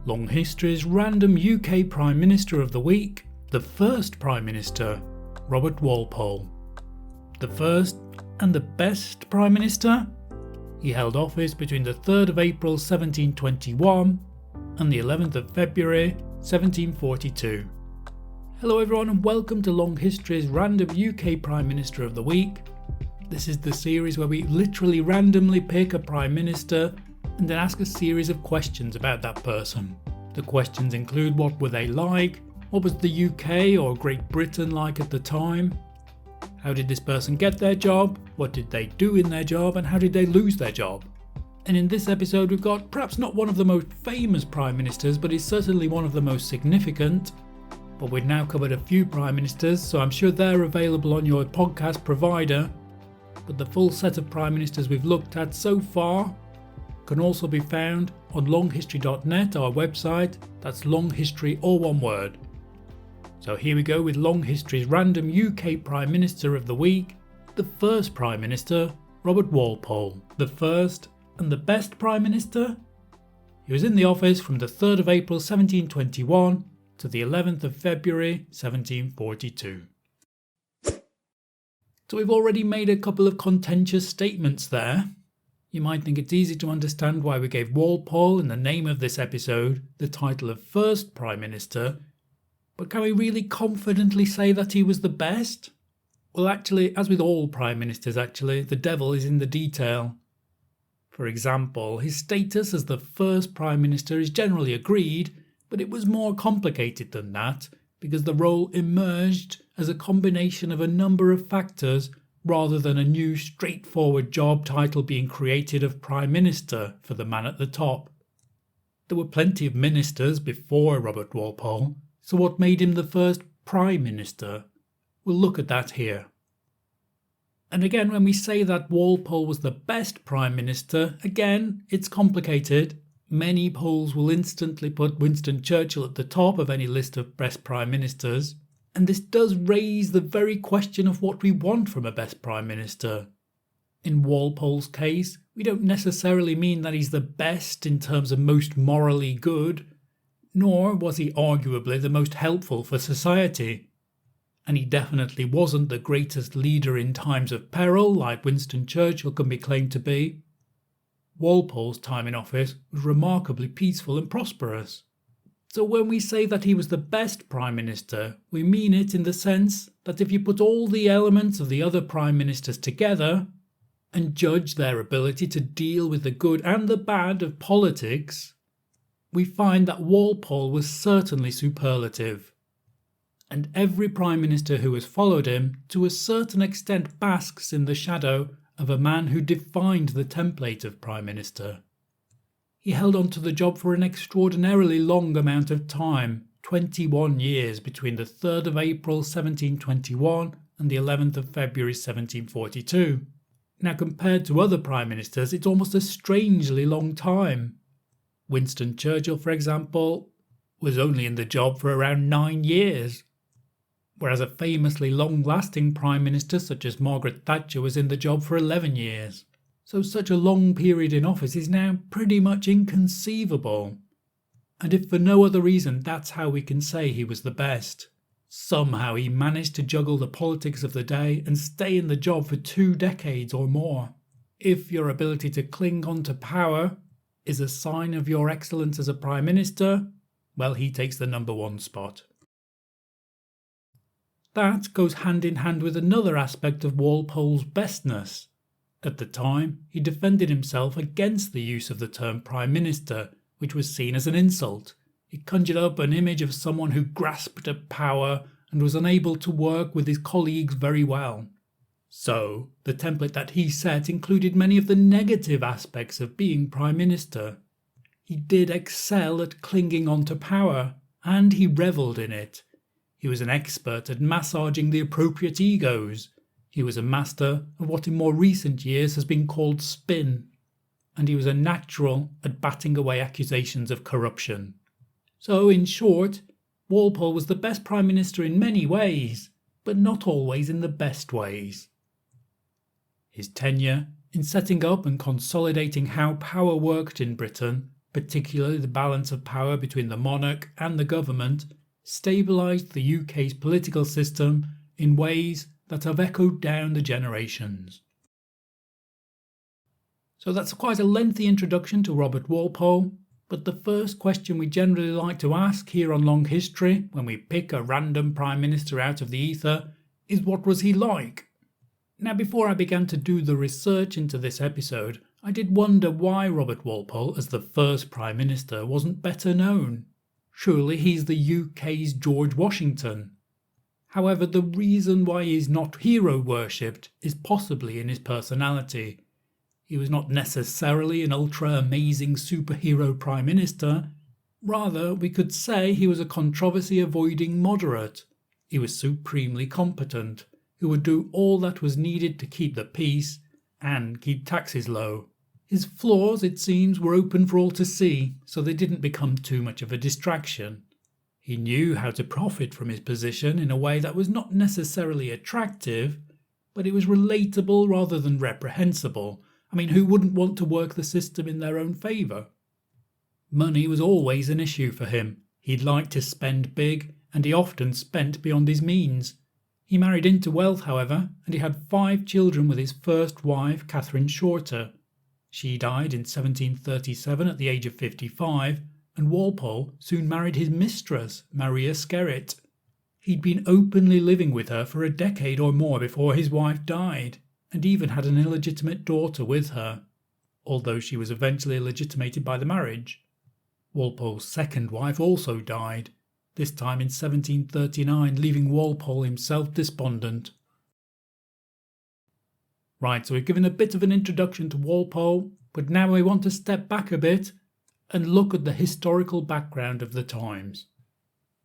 Long History's random UK Prime Minister of the Week, the first Prime Minister, Robert Walpole. The first and the best Prime Minister? He held office between the 3rd of April 1721 and the 11th of February 1742. Hello everyone and welcome to Long History's random UK Prime Minister of the Week. This is the series where we literally randomly pick a Prime Minister and then ask a series of questions about that person. The questions include what were they like, what was the UK or Great Britain like at the time, how did this person get their job, what did they do in their job, and how did they lose their job. And in this episode we've got perhaps not one of the most famous Prime Ministers, but he's certainly one of the most significant. But we've now covered a few Prime Ministers, so I'm sure they're available on your podcast provider. But the full set of Prime Ministers we've looked at so far can also be found on longhistory.net, our website. That's long history, all one word. So here we go with Long History's random UK Prime Minister of the Week, the first Prime Minister, Robert Walpole. The first and the best Prime Minister? He was in the office from the 3rd of April 1721 to the 11th of February 1742. So we've already made a couple of contentious statements there. You might think it's easy to understand why we gave Walpole, in the name of this episode, the title of first Prime Minister, but can we really confidently say that he was the best? Well actually, as with all Prime Ministers the devil is in the detail. For example, his status as the first Prime Minister is generally agreed, but it was more complicated than that, because the role emerged as a combination of a number of factors rather than a new straightforward job title being created of Prime Minister for the man at the top. There were plenty of ministers before Robert Walpole, so what made him the first Prime Minister? We'll look at that here. And again, when we say that Walpole was the best Prime Minister, again, it's complicated. Many polls will instantly put Winston Churchill at the top of any list of best Prime Ministers. And this does raise the very question of what we want from a best Prime Minister. In Walpole's case, we don't necessarily mean that he's the best in terms of most morally good, nor was he arguably the most helpful for society. And he definitely wasn't the greatest leader in times of peril like Winston Churchill can be claimed to be. Walpole's time in office was remarkably peaceful and prosperous. So when we say that he was the best Prime Minister, we mean it in the sense that if you put all the elements of the other Prime Ministers together and judge their ability to deal with the good and the bad of politics, we find that Walpole was certainly superlative. And every Prime Minister who has followed him, to a certain extent, basks in the shadow of a man who defined the template of Prime Minister. He held on to the job for an extraordinarily long amount of time, 21 years between the 3rd of April 1721 and the 11th of February 1742. Now compared to other Prime Ministers, it's almost a strangely long time. Winston Churchill, for example, was only in the job for around 9 years, whereas a famously long-lasting Prime Minister such as Margaret Thatcher was in the job for 11 years. So such a long period in office is now pretty much inconceivable. And if for no other reason, that's how we can say he was the best. Somehow he managed to juggle the politics of the day and stay in the job for 2 decades or more. If your ability to cling on to power is a sign of your excellence as a Prime Minister, well, he takes the number 1 spot. That goes hand in hand with another aspect of Walpole's bestness. At the time, he defended himself against the use of the term Prime Minister, which was seen as an insult. It conjured up an image of someone who grasped at power and was unable to work with his colleagues very well. So, the template that he set included many of the negative aspects of being Prime Minister. He did excel at clinging on to power, and he revelled in it. He was an expert at massaging the appropriate egos. He was a master of what in more recent years has been called spin, and he was a natural at batting away accusations of corruption. So, in short, Walpole was the best Prime Minister in many ways, but not always in the best ways. His tenure in setting up and consolidating how power worked in Britain particularly the balance of power between the monarch and the government, stabilised the UK's political system in ways that have echoed down the generations. So that's quite a lengthy introduction to Robert Walpole, but the first question we generally like to ask here on Long History when we pick a random Prime Minister out of the ether is, what was he like? Now, before I began to do the research into this episode, I did wonder why Robert Walpole as the first Prime Minister wasn't better known. Surely he's the UK's George Washington. However, the reason why he's not hero worshipped is possibly in his personality. He was not necessarily an ultra-amazing superhero Prime Minister. Rather, we could say he was a controversy-avoiding moderate. He was supremely competent, who would do all that was needed to keep the peace and keep taxes low. His flaws, it seems, were open for all to see, so they didn't become too much of a distraction. He knew how to profit from his position in a way that was not necessarily attractive, but it was relatable rather than reprehensible. I mean, who wouldn't want to work the system in their own favour? Money was always an issue for him. He'd like to spend big, and he often spent beyond his means. He married into wealth, however, and he had 5 children with his first wife, Catherine Shorter. She died in 1737 at the age of 55, and Walpole soon married his mistress, Maria Skerritt. He'd been openly living with her for a decade or more before his wife died, and even had an illegitimate daughter with her, although she was eventually legitimated by the marriage. Walpole's second wife also died, this time in 1739, leaving Walpole himself despondent. Right, so we've given a bit of an introduction to Walpole, but now we want to step back a bit and look at the historical background of the times.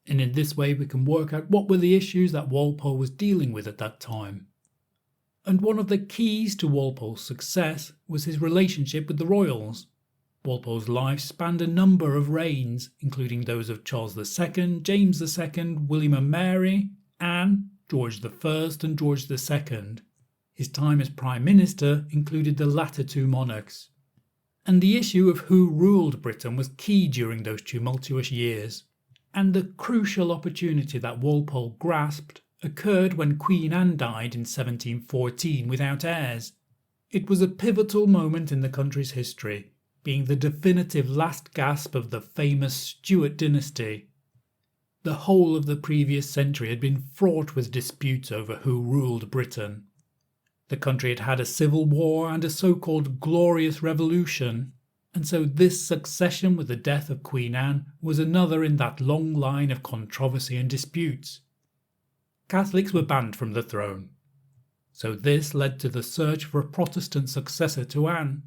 And in this way we can work out what were the issues that Walpole was dealing with at that time. And one of the keys to Walpole's success was his relationship with the royals. Walpole's life spanned a number of reigns, including those of Charles II, James II, William and Mary, Anne, George I and George II. His time as Prime Minister included the latter two monarchs. And the issue of who ruled Britain was key during those tumultuous years. And the crucial opportunity that Walpole grasped occurred when Queen Anne died in 1714 without heirs. It was a pivotal moment in the country's history, being the definitive last gasp of the famous Stuart dynasty. The whole of the previous century had been fraught with disputes over who ruled Britain. The country had had a civil war and a so-called glorious revolution, and so this succession with the death of Queen Anne was another in that long line of controversy and disputes. Catholics were banned from the throne, so this led to the search for a Protestant successor to Anne.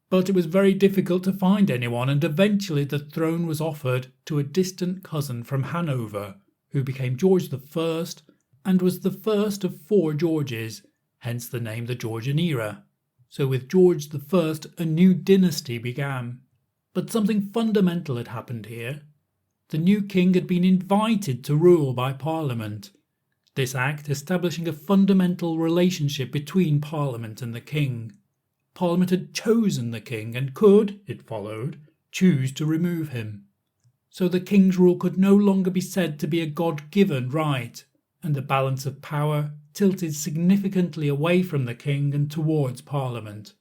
But it was very difficult to find anyone, and eventually the throne was offered to a distant cousin from Hanover, who became George I and was the first of 4 Georges, hence the name the Georgian era. So with George I, a new dynasty began. But something fundamental had happened here. The new king had been invited to rule by Parliament, this act establishing a fundamental relationship between Parliament and the king. Parliament had chosen the king and could, it followed, choose to remove him. So the king's rule could no longer be said to be a God-given right, and the balance of power tilted significantly away from the king and towards Parliament.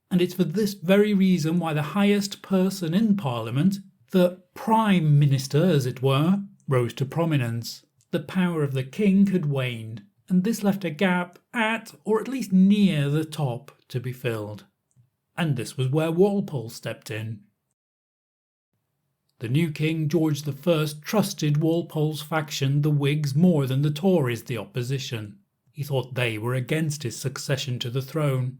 And it's for this very reason why the highest person in Parliament, the Prime Minister as it were, rose to prominence. The power of the king had waned, and this left a gap at, or at least near, the top to be filled. And this was where Walpole stepped in. The new king, George I, trusted Walpole's faction, the Whigs, more than the Tories, the opposition. He thought they were against his succession to the throne.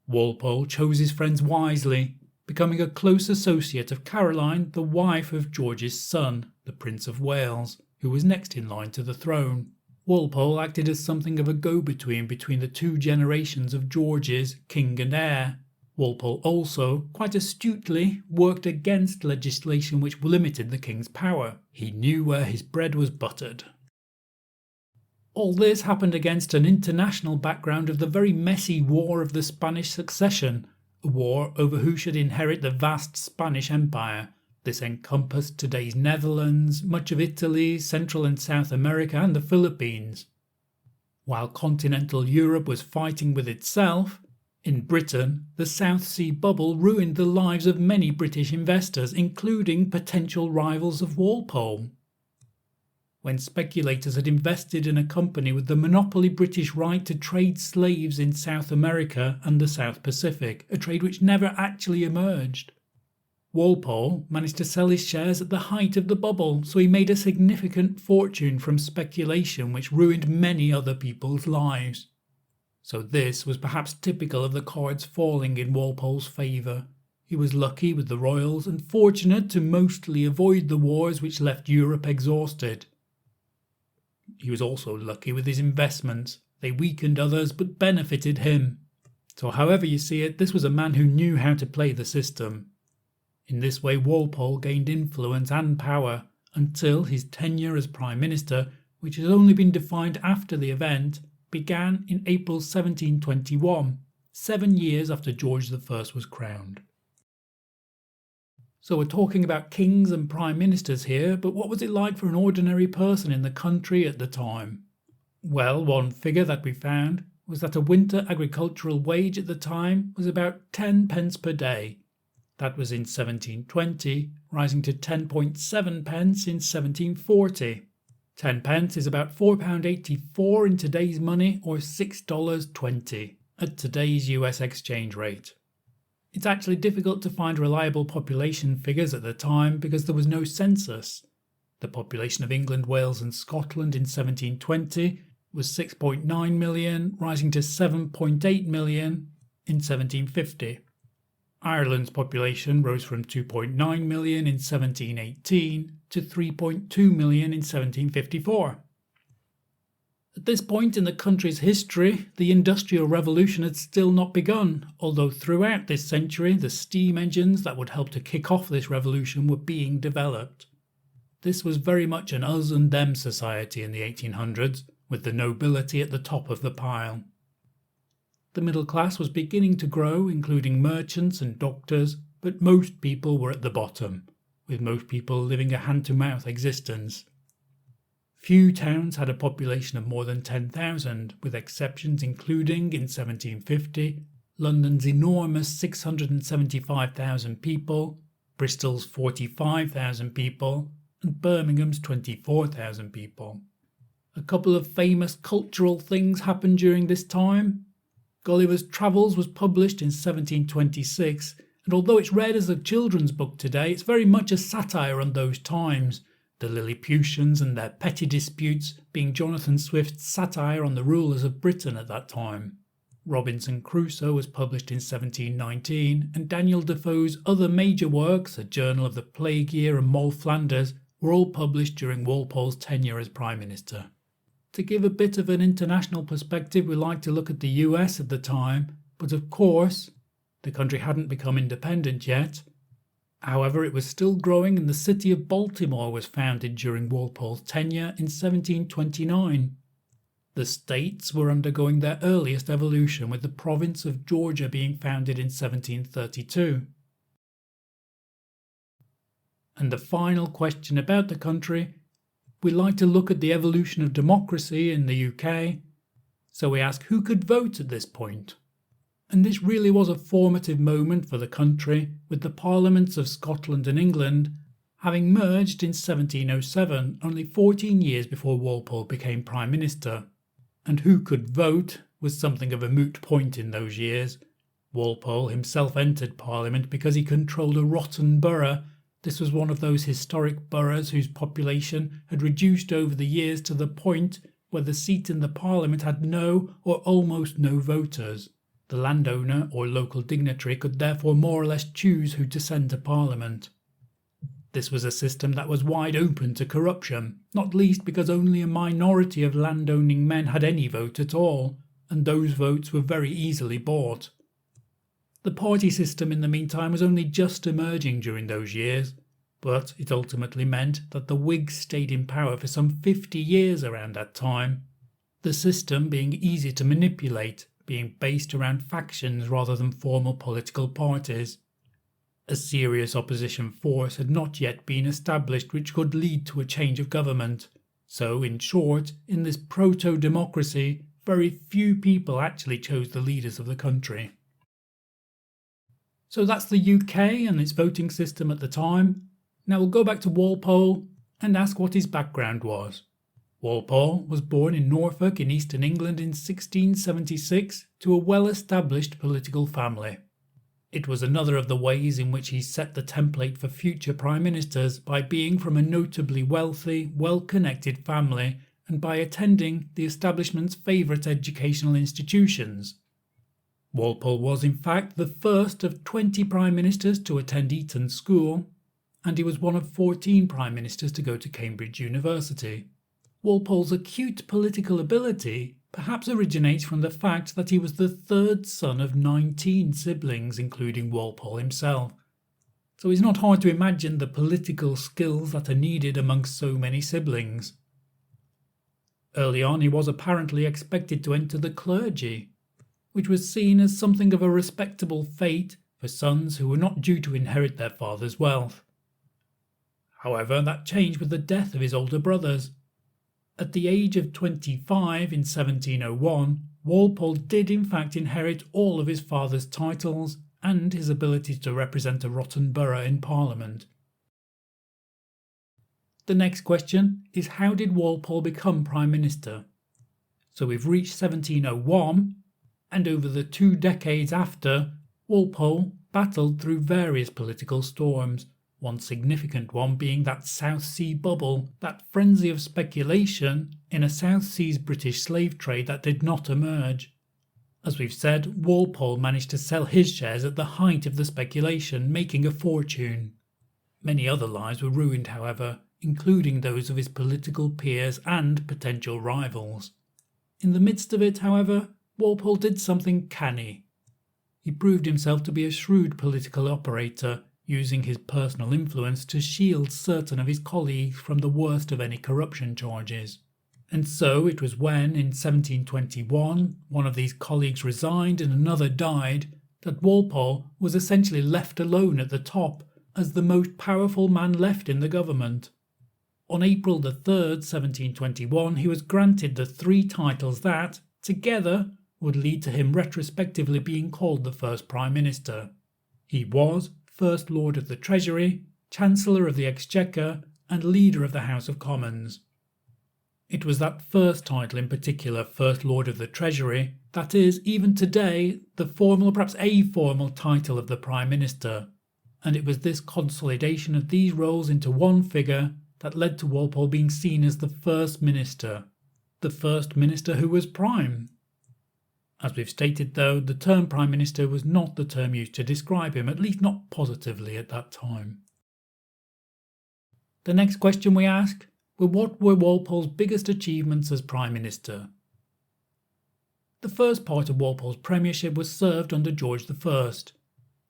Walpole chose his friends wisely, becoming a close associate of Caroline, the wife of George's son, the Prince of Wales, who was next in line to the throne. Walpole acted as something of a go-between between the 2 generations of Georges, king and heir. Walpole also, quite astutely, worked against legislation which limited the king's power. He knew where his bread was buttered. All this happened against an international background of the very messy War of the Spanish Succession, a war over who should inherit the vast Spanish Empire. This encompassed today's Netherlands, much of Italy, Central and South America and the Philippines. While continental Europe was fighting with itself, in Britain, the South Sea bubble ruined the lives of many British investors, including potential rivals of Walpole. When speculators had invested in a company with the monopoly British right to trade slaves in South America and the South Pacific, a trade which never actually emerged. Walpole managed to sell his shares at the height of the bubble, so he made a significant fortune from speculation which ruined many other people's lives. So this was perhaps typical of the cards falling in Walpole's favour. He was lucky with the royals and fortunate to mostly avoid the wars which left Europe exhausted. He was also lucky with his investments. They weakened others but benefited him. So however you see it, this was a man who knew how to play the system. In this way Walpole gained influence and power until his tenure as Prime Minister, which has only been defined after the event, began in April 1721, 7 years after George I was crowned. So we're talking about kings and prime ministers here, but what was it like for an ordinary person in the country at the time? Well, one figure that we found was that a winter agricultural wage at the time was about 10 pence per day. That was in 1720, rising to 10.7 pence in 1740. 10 pence is about £4.84 in today's money, or $6.20 at today's US exchange rate. It's actually difficult to find reliable population figures at the time because there was no census. The population of England, Wales and Scotland in 1720 was 6.9 million, rising to 7.8 million in 1750. Ireland's population rose from 2.9 million in 1718 to 3.2 million in 1754. At this point in the country's history, the Industrial Revolution had still not begun, although throughout this century the steam engines that would help to kick off this revolution were being developed. This was very much an us and them society in the 1800s, with the nobility at the top of the pile. The middle class was beginning to grow, including merchants and doctors, but most people were at the bottom, with most people living a hand-to-mouth existence. Few towns had a population of more than 10,000, with exceptions including, in 1750, London's enormous 675,000 people, Bristol's 45,000 people, and Birmingham's 24,000 people. A couple of famous cultural things happened during this time. Gulliver's Travels was published in 1726, and although it's read as a children's book today, it's very much a satire on those times, the Lilliputians and their petty disputes being Jonathan Swift's satire on the rulers of Britain at that time. Robinson Crusoe was published in 1719, and Daniel Defoe's other major works, A Journal of the Plague Year and Moll Flanders, were all published during Walpole's tenure as Prime Minister. To give a bit of an international perspective, we like to look at the US at the time, but of course, the country hadn't become independent yet. However, it was still growing, and the city of Baltimore was founded during Walpole's tenure in 1729. The states were undergoing their earliest evolution, with the province of Georgia being founded in 1732. And the final question about the country, we like to look at the evolution of democracy in the UK, so we ask who could vote at this point. And this really was a formative moment for the country, with the parliaments of Scotland and England having merged in 1707, only 14 years before Walpole became Prime Minister. And who could vote was something of a moot point in those years. Walpole himself entered Parliament because he controlled a rotten borough. This was one of those historic boroughs whose population had reduced over the years to the point where the seat in the Parliament had no or almost no voters. The landowner or local dignitary could therefore more or less choose who to send to Parliament. This was a system that was wide open to corruption, not least because only a minority of landowning men had any vote at all, and those votes were very easily bought. The party system in the meantime was only just emerging during those years, but it ultimately meant that the Whigs stayed in power for some 50 years around that time, the system being easy to manipulate, being based around factions rather than formal political parties. A serious opposition force had not yet been established which could lead to a change of government. So, in short, in this proto-democracy, very few people actually chose the leaders of the country. So that's the UK and its voting system at the time. Now we'll go back to Walpole and ask what his background was. Walpole was born in Norfolk in eastern England in 1676 to a well-established political family. It was another of the ways in which he set the template for future prime ministers by being from a notably wealthy, well-connected family and by attending the establishment's favourite educational institutions. Walpole was in fact the first of 20 prime ministers to attend Eton School, and he was one of 14 prime ministers to go to Cambridge University. Walpole's acute political ability perhaps originates from the fact that he was the third son of 19 siblings, including Walpole himself. So it's not hard to imagine the political skills that are needed amongst so many siblings. Early on, he was apparently expected to enter the clergy, which was seen as something of a respectable fate for sons who were not due to inherit their father's wealth. However, that changed with the death of his older brothers. At the age of 25 in 1701, Walpole did in fact inherit all of his father's titles and his ability to represent a rotten borough in Parliament. The next question is, how did Walpole become Prime Minister? So we've reached 1701, and over the 2 decades after, Walpole battled through various political storms, one significant one being that South Sea bubble, that frenzy of speculation in a South Seas British slave trade that did not emerge. As we've said, Walpole managed to sell his shares at the height of the speculation, making a fortune. Many other lives were ruined, however, including those of his political peers and potential rivals. In the midst of it, however, Walpole did something canny. He proved himself to be a shrewd political operator, using his personal influence to shield certain of his colleagues from the worst of any corruption charges. And so it was when, in 1721, one of these colleagues resigned and another died, that Walpole was essentially left alone at the top as the most powerful man left in the government. On April the 3rd, 1721, he was granted the 3 titles that, together, would lead to him retrospectively being called the first Prime Minister. He was First Lord of the Treasury, Chancellor of the Exchequer, and Leader of the House of Commons. It was that first title in particular, First Lord of the Treasury, that is, even today, the formal or perhaps a formal title of the Prime Minister, and it was this consolidation of these roles into one figure that led to Walpole being seen as the First Minister, the First Minister who was Prime. As we've stated though, the term Prime Minister was not the term used to describe him, at least not positively at that time. The next question we ask, well, what were Walpole's biggest achievements as Prime Minister? The first part of Walpole's premiership was served under George I.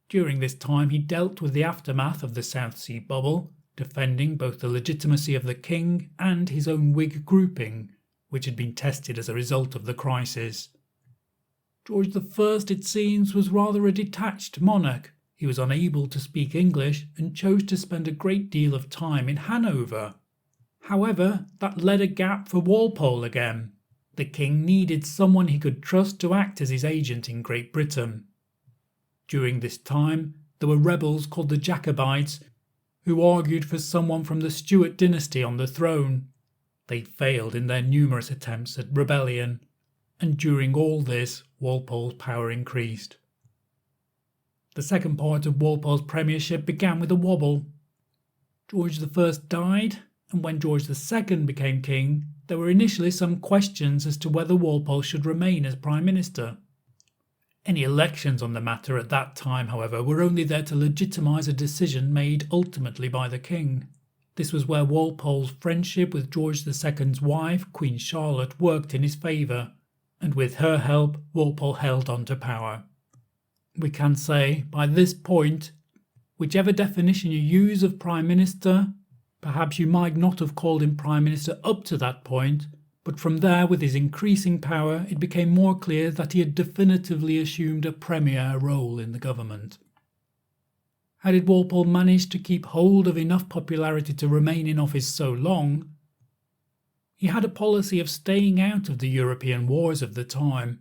During this time he dealt with the aftermath of the South Sea bubble, defending both the legitimacy of the king and his own Whig grouping, which had been tested as a result of the crisis. George I, it seems, was rather a detached monarch. He was unable to speak English and chose to spend a great deal of time in Hanover. However, that led a gap for Walpole again. The king needed someone he could trust to act as his agent in Great Britain. During this time, there were rebels called the Jacobites, who argued for someone from the Stuart dynasty on the throne. They failed in their numerous attempts at rebellion, and during all this, Walpole's power increased. The second part of Walpole's premiership began with a wobble. George I died, and when George II became king, there were initially some questions as to whether Walpole should remain as Prime Minister. Any elections on the matter at that time, however, were only there to legitimise a decision made ultimately by the king. This was where Walpole's friendship with George II's wife, Queen Charlotte, worked in his favour, and with her help, Walpole held on to power. We can say, by this point, whichever definition you use of Prime Minister, perhaps you might not have called him Prime Minister up to that point, But from there, with his increasing power, it became more clear that he had definitively assumed a premier role in the government. How did Walpole manage to keep hold of enough popularity to remain in office so long? He had a policy of staying out of the European wars of the time.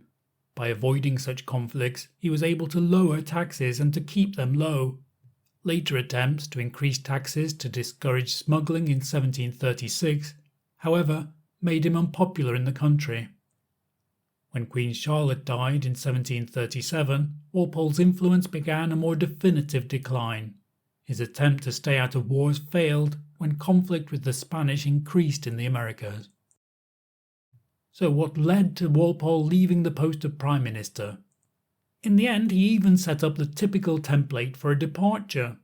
By avoiding such conflicts, he was able to lower taxes and to keep them low. Later attempts to increase taxes to discourage smuggling in 1736, however, made him unpopular in the country. When Queen Charlotte died in 1737, Walpole's influence began a more definitive decline. His attempt to stay out of wars failed when conflict with the Spanish increased in the Americas. So what led to Walpole leaving the post of Prime Minister? In the end, he even set up the typical template for a departure.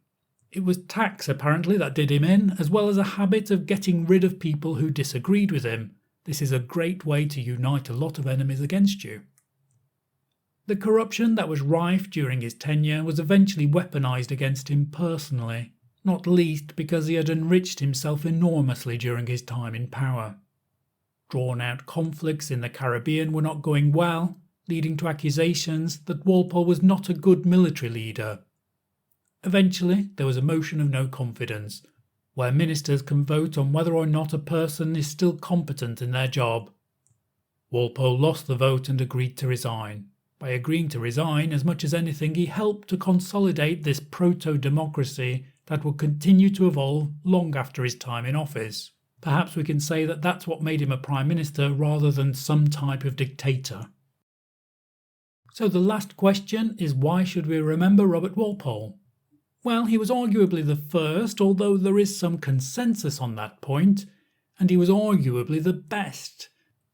It was tax, apparently, that did him in, as well as a habit of getting rid of people who disagreed with him. This is a great way to unite a lot of enemies against you. The corruption that was rife during his tenure was eventually weaponized against him personally, not least because he had enriched himself enormously during his time in power. Drawn-out conflicts in the Caribbean were not going well, leading to accusations that Walpole was not a good military leader. Eventually, there was a motion of no confidence, where ministers can vote on whether or not a person is still competent in their job. Walpole lost the vote and agreed to resign. By agreeing to resign, as much as anything, he helped to consolidate this proto-democracy that would continue to evolve long after his time in office. Perhaps we can say that that's what made him a prime minister rather than some type of dictator. So the last question is, why should we remember Robert Walpole? Well, he was arguably the first, although there is some consensus on that point, and he was arguably the best,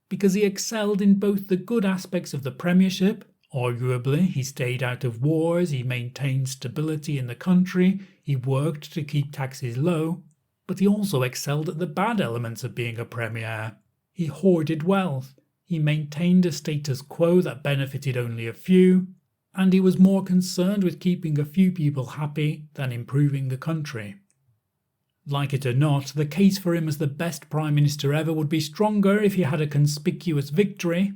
because he excelled in both the good aspects of the premiership. Arguably, he stayed out of wars, he maintained stability in the country, he worked to keep taxes low, but he also excelled at the bad elements of being a premier. He hoarded wealth, he maintained a status quo that benefited only a few, and he was more concerned with keeping a few people happy than improving the country. Like it or not, the case for him as the best prime minister ever would be stronger if he had a conspicuous victory.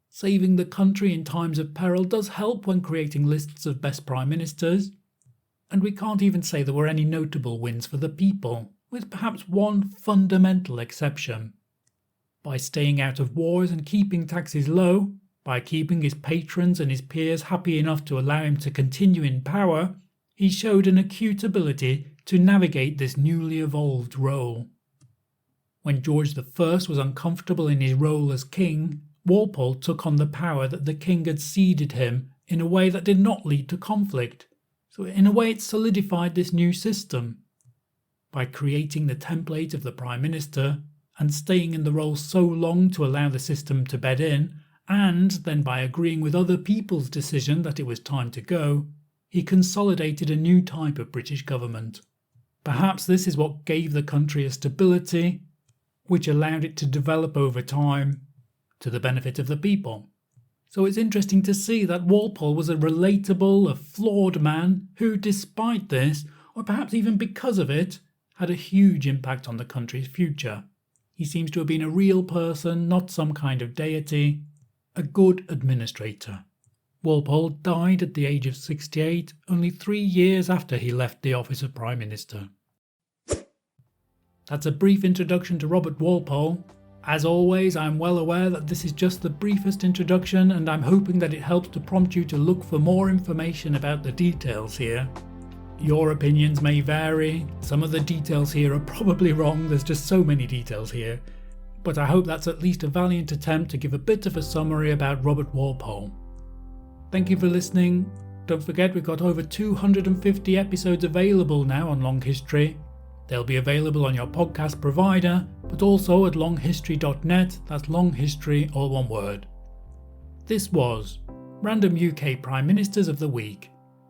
Saving the country in times of peril does help when creating lists of best prime ministers, and we can't even say there were any notable wins for the people, with perhaps one fundamental exception. By staying out of wars and keeping taxes low, by keeping his patrons and his peers happy enough to allow him to continue in power, he showed an acute ability to navigate this newly evolved role. When George I was uncomfortable in his role as king, Walpole took on the power that the king had ceded him in a way that did not lead to conflict. So in a way it solidified this new system. By creating the template of the Prime Minister and staying in the role so long to allow the system to bed in, and then by agreeing with other people's decision that it was time to go, he consolidated a new type of British government. Perhaps this is what gave the country a stability, which allowed it to develop over time to the benefit of the people. So it's interesting to see that Walpole was a relatable, a flawed man who, despite this, or perhaps even because of it, had a huge impact on the country's future. He seems to have been a real person, not some kind of deity, a good administrator. Walpole died at the age of 68, only 3 years after he left the office of Prime Minister. That's a brief introduction to Robert Walpole. As always, I'm well aware that this is just the briefest introduction, and I'm hoping that it helps to prompt you to look for more information about the details here. Your opinions may vary, some of the details here are probably wrong, there's just so many details here, but I hope that's at least a valiant attempt to give a bit of a summary about Robert Walpole. Thank you for listening. Don't forget we've got over 250 episodes available now on Long History. They'll be available on your podcast provider, but also at longhistory.net, that's Long History, all one word. This was Random UK Prime Ministers of the Week.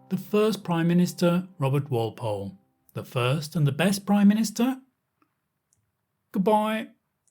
The first Prime Minister, Robert Walpole. The first and the best Prime Minister? Goodbye.